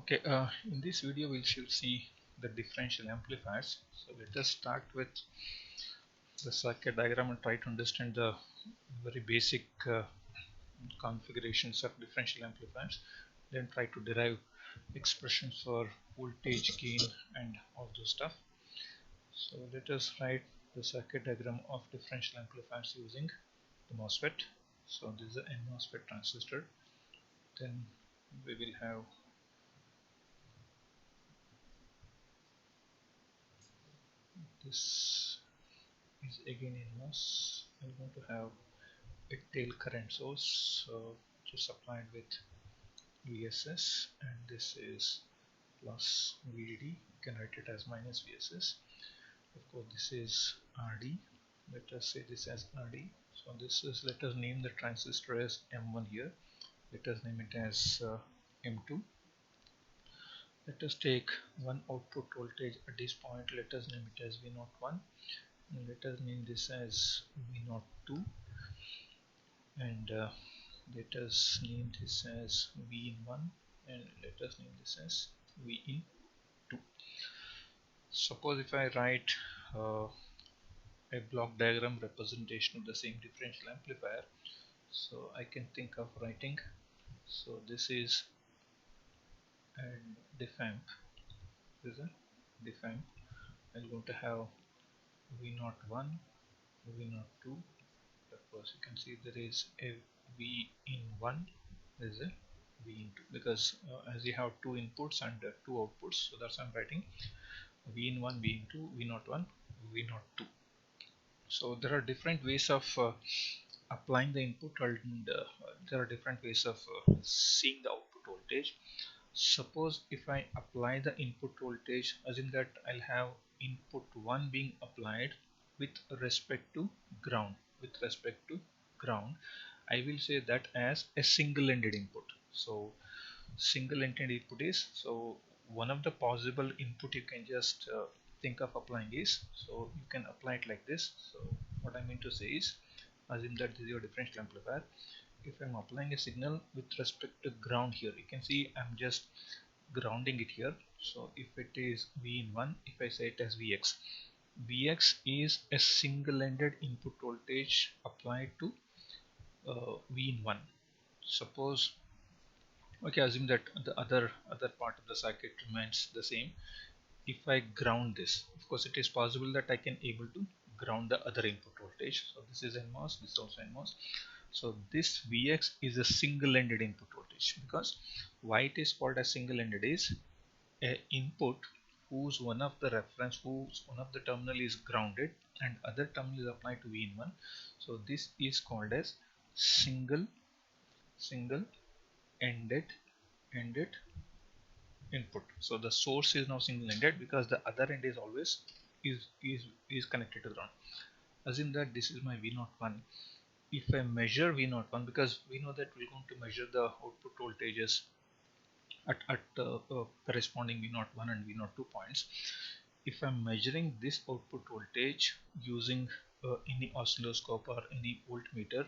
Okay, in this video we should see the differential amplifiers. So let us start with the circuit diagram and try to understand the very basic configurations of differential amplifiers. Then try to derive expressions for voltage gain and all those stuff. So let us write the circuit diagram of differential amplifiers using the MOSFET. So this is an MOSFET transistor. Then we will have this is again NMOS. I'm going to have a tail current source, which is supplied with VSS, and this is plus VDD. You can write it as minus VSS. Of course, this is RD. Let us say this as RD. So this is, let us name the transistor as M1 here. Let us name it as M2. Let us take one output voltage at this point. Let us name it as V01. And let us name this as V02. And let us name this as V in 1, and let us name this as V in 2. Suppose if I write a block diagram representation of the same differential amplifier, so I can think of writing, so this is a diff amp. This is a diff amp. I'm going to have V01, V02. Of course, you can see there is a V in 1, there is a V in 2, because as you have two inputs and two outputs, so that's why I'm writing V in 1, V in 2, V01, V02. So there are different ways of applying the input, and there are different ways of seeing the output voltage. Suppose if I apply the input voltage, assume that I'll have input 1 being applied with respect to ground. I will say that as a single-ended input. So single-ended input is, so one of the possible input you can just think of applying is, so you can apply it like this. So what I mean to say is, assume that this is your differential amplifier. If I'm applying a signal with respect to ground here, you can see I'm just grounding it here. So if it is V in 1, if I say it as Vx is a single-ended input voltage applied to V in 1. Suppose, okay, assume that the other part of the circuit remains the same. If I ground this, of course it is possible that I can able to ground the other input voltage. So this is NMOS, this is also NMOS. So this Vx is a single-ended input voltage, because why it is called as single-ended is a input whose one of the terminal is grounded and other terminal is applied to V in 1. So this is called as single ended input. So the source is now single ended because the other end is always is connected to ground. Assume that this is my V01. If I measure V01, because we know that we're going to measure the output voltages at corresponding V01 and V02 points. If I'm measuring this output voltage using any oscilloscope or any voltmeter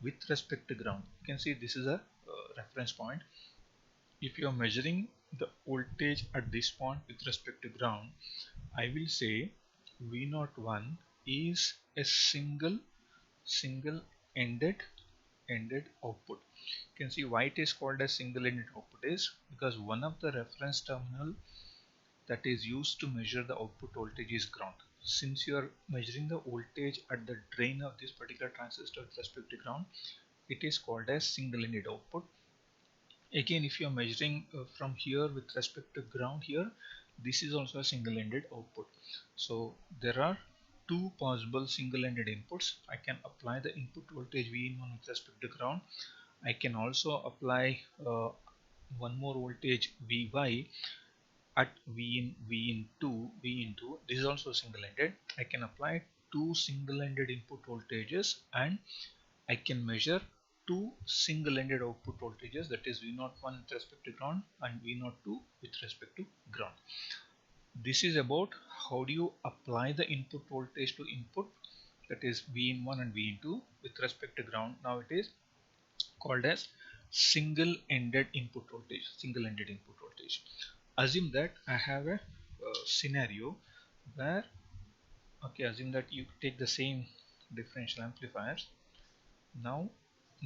with respect to ground, you can see this is a reference point. If you are measuring the voltage at this point with respect to ground, I will say V01 is a single ended output. You can see why it is called as single ended output is because one of the reference terminal that is used to measure the output voltage is ground. Since you are measuring the voltage at the drain of this particular transistor with respect to ground, it is called as single ended output. Again, if you are measuring from here with respect to ground here, this is also a single-ended output. So there are two possible single-ended inputs. I can apply the input voltage V in 1 with respect to ground. I can also apply one more voltage Vy at V in 2. This is also single-ended. I can apply two single-ended input voltages and I can measure two single-ended output voltages, that is V01 with respect to ground and V02 with respect to ground. This is about how do you apply the input voltage to input, that is V in 1 and V in 2 with respect to ground. Now it is called as single-ended input voltage. assume that I have a scenario where, okay, assume that you take the same differential amplifiers. Now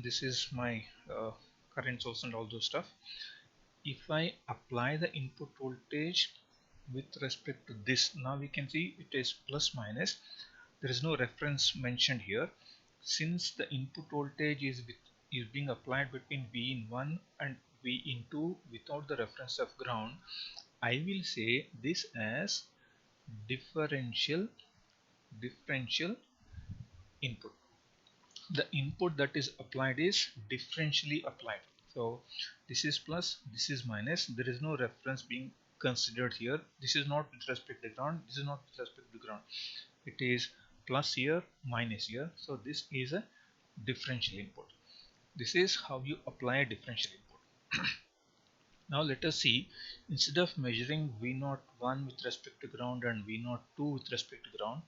this is my current source and all those stuff. If I apply the input voltage with respect to this, now we can see it is plus minus. There is no reference mentioned here. Since the input voltage is being applied between V in 1 and V in 2 without the reference of ground, I will say this as differential input. The input that is applied is differentially applied. So this is plus, this is minus. There is no reference being considered here. This is not with respect to ground, this is not with respect to ground. It is plus here, minus here. So this is a differential input. This is how you apply a differential input. Now let us see, instead of measuring V01 with respect to ground and V02 with respect to ground,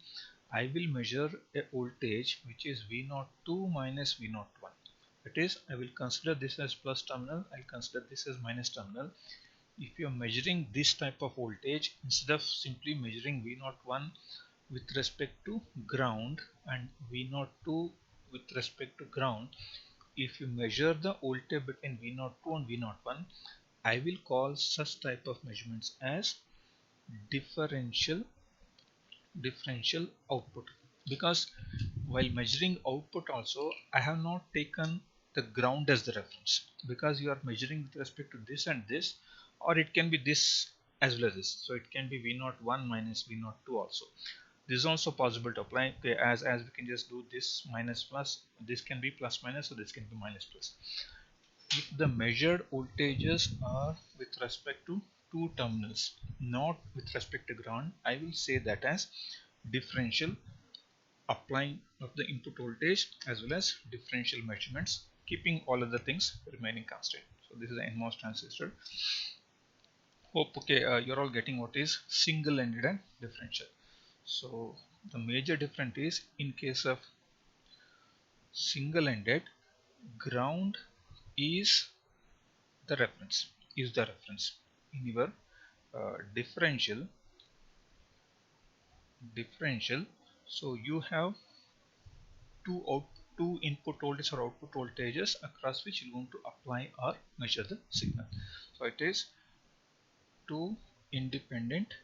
I will measure a voltage which is V02 minus V01. That is, I will consider this as plus terminal, I will consider this as minus terminal. If you are measuring this type of voltage, instead of simply measuring V01 with respect to ground and V02 with respect to ground, if you measure the voltage between V02 and V01, I will call such type of measurements as differential output, because while measuring output also I have not taken the ground as the reference, because you are measuring with respect to this and this, or it can be this as well as this. So it can be V01 minus V02 also. This is also possible to apply, okay, as we can just do this minus plus, this can be plus minus, so this can be minus plus. If the measured voltages are with respect to two terminals, not with respect to ground, I will say that as differential applying of the input voltage as well as differential measurements, keeping all other things remaining constant. So this is an NMOS transistor. Hope okay, you're all getting what is single-ended and differential. So the major difference is, in case of single-ended, ground is the reference, in your differential. So you have two input voltages or output voltages across which you're going to apply or measure the signal. So it is two independent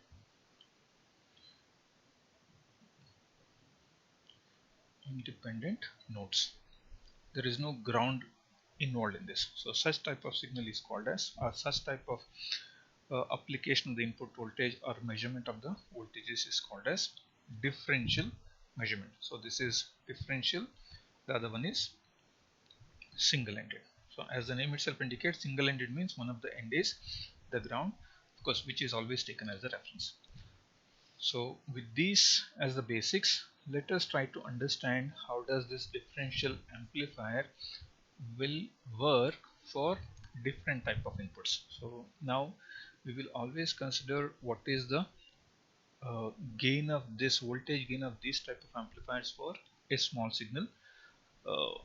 nodes. There is no ground involved in this. So such type of signal is called as, or such type of application of the input voltage or measurement of the voltages is called as differential measurement. So this is differential, the other one is single-ended. So as the name itself indicates, single-ended means one of the end is the ground, of course, which is always taken as the reference. So with these as the basics, let us try to understand how does this differential amplifier will work for different type of inputs. So now we will always consider what is the gain of this voltage gain of these type of amplifiers for a small signal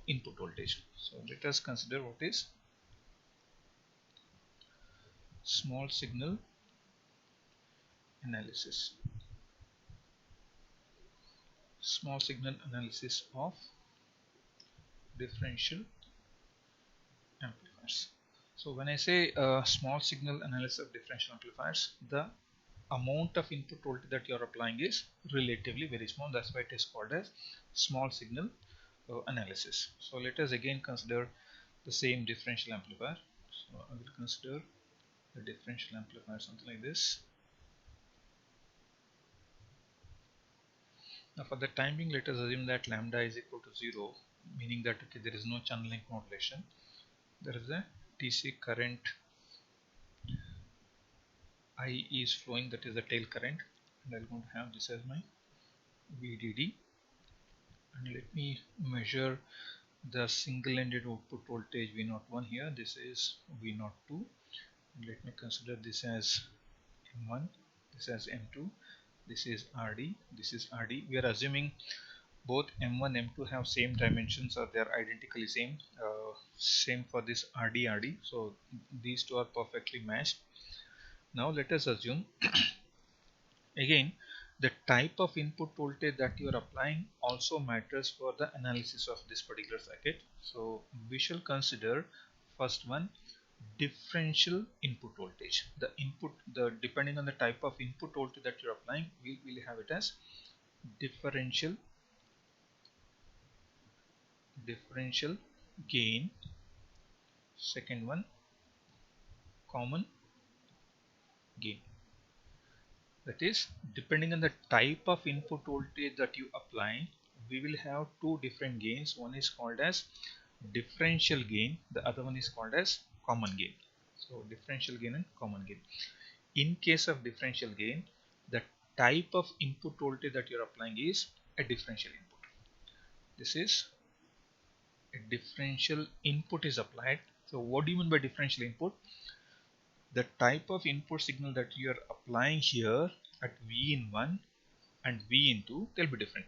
input voltage. So let us consider what is small signal analysis. Small signal analysis of differential amplifiers. So when I say small signal analysis of differential amplifiers, the amount of input voltage that you are applying is relatively very small. That's why it is called as small signal analysis. So let us again consider the same differential amplifier. So I will consider the differential amplifier something like this. Now for the time being, let us assume that lambda is equal to 0, meaning that okay, there is no channeling modulation. There is a DC current I is flowing, that is the tail current, and I'm going to have this as my VDD. And let me measure the single-ended output voltage V01 here. This is V02. Let me consider this as M1, this as M2, this is RD, this is RD. We are assuming both M1 M2 have same dimensions, or they are identically same. Same for this RD. So these two are perfectly matched. Now let us assume again the type of input voltage that you are applying also matters for the analysis of this particular circuit. So we shall consider first one, differential input voltage. The input, the depending on the type of input voltage that you're applying, we will have it as differential gain. Second one, common gain. That is, depending on the type of input voltage that you apply, we will have two different gains. One is called as differential gain, the other one is called as common gain. So differential gain and common gain. In case of differential gain, the type of input voltage that you're applying is a differential input. This is a differential input is applied. So what do you mean by differential input? The type of input signal that you are applying here at V in 1 and V in 2, they'll be different.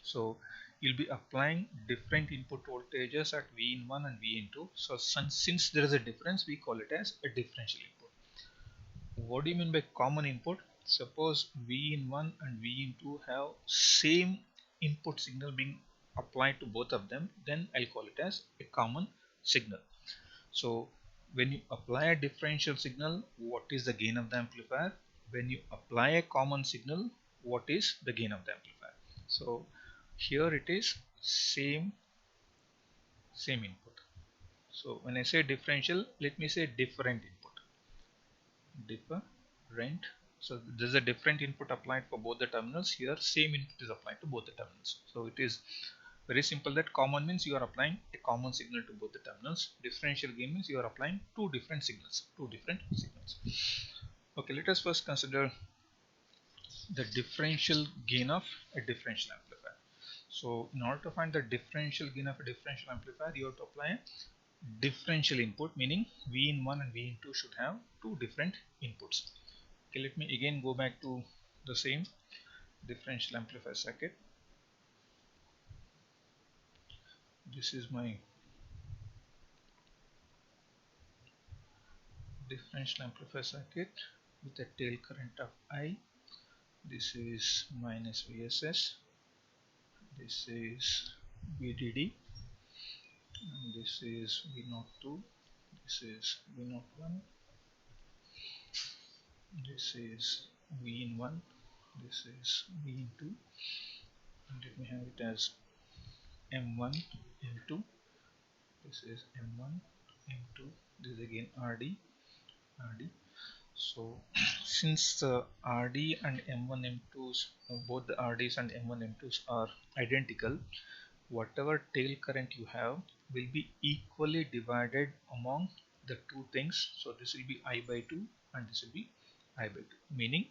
So you'll be applying different input voltages at V in 1 and V in 2. So since there is a difference, we call it as a differential input. What do you mean by common input? Suppose V in 1 and V in 2 have same input signal being applied to both of them, then I'll call it as a common signal. So when you apply a differential signal, what is the gain of the amplifier? When you apply a common signal, what is the gain of the amplifier? So here it is same input. So when I say differential, let me say different input. Different. So there's a different input applied for both the terminals. Here same input is applied to both the terminals. So it is very simple that common means you are applying a common signal to both the terminals. Differential gain means you are applying two different signals. Okay, let us first consider the differential gain of a differential amplifier. So in order to find the differential gain of a differential amplifier, you have to apply a differential input, meaning V in 1 and V in 2 should have two different inputs. Okay, let me again go back to the same differential amplifier circuit. This is my differential amplifier circuit with a tail current of I. This is minus VSS. This is VDD. And this is V02. This is V01. This is V in 1. This is V in 2. And let me have it as M1, M2. This is M1, M2. This is again RD. So since the RD and M1, M2s, both the RDs and M1, M2s are identical, whatever tail current you have will be equally divided among the two things. So this will be I by 2 and this will be I by 2, meaning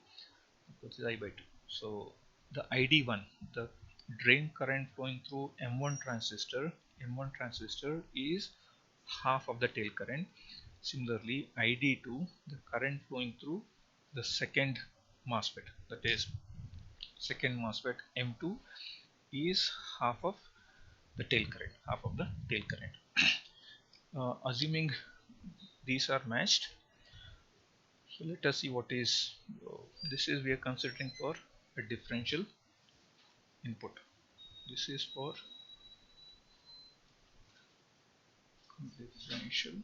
this is I by 2. So the ID1, the drain current flowing through M1 transistor is half of the tail current. Similarly, ID2, the current flowing through the second MOSFET, that is second MOSFET M2, is half of the tail current, assuming these are matched. So let us see what is this is we are considering for a differential input. This is for differential